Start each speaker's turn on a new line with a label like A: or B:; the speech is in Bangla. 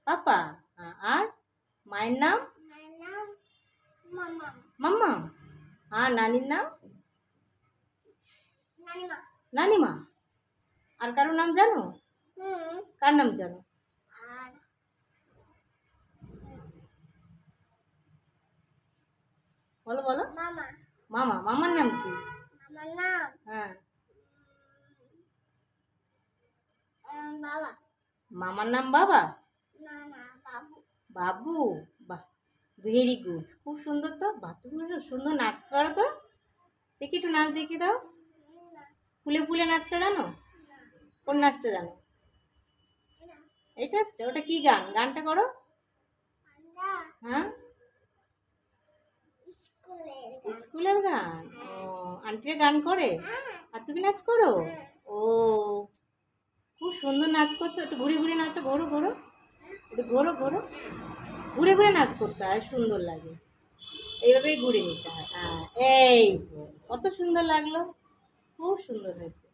A: পাপা। আর মায়ের নাম মাম্মা। আর নানির নাম নানিমা। আর কারোর নাম জানো? কার নাম জানো? বলো বলো। মামা। মামার নাম কি? হ্যাঁ, মামার নাম বাবা। বাবু। বাহ, ভেরি গুড, খুব সুন্দর তো। বাহ, তুমি সুন্দর নাচতে পারো তো। দেখি একটু নাচ দেখিয়ে দাও। ফুলে ফুলে নাচতে জানো? কোন নাচটা জানো? এইটা আসছে? ওটা কি গান? গানটা করো। হ্যাঁ, স্কুলের গান। ও, আন্টিরা গান করে আর তুমি নাচ করো? ও, খুব সুন্দর নাচ করছো। একটু ঘুরে ঘুরে নাচো, ঘোরো ঘোরো, একটু ঘোরো ঘোরো। ঘুরে ঘুরে নাচ করতে হয়, সুন্দর লাগে। এইভাবেই ঘুরে নিতে হয়। হ্যাঁ, এই তো কত সুন্দর লাগলো, খুব সুন্দর হয়েছে।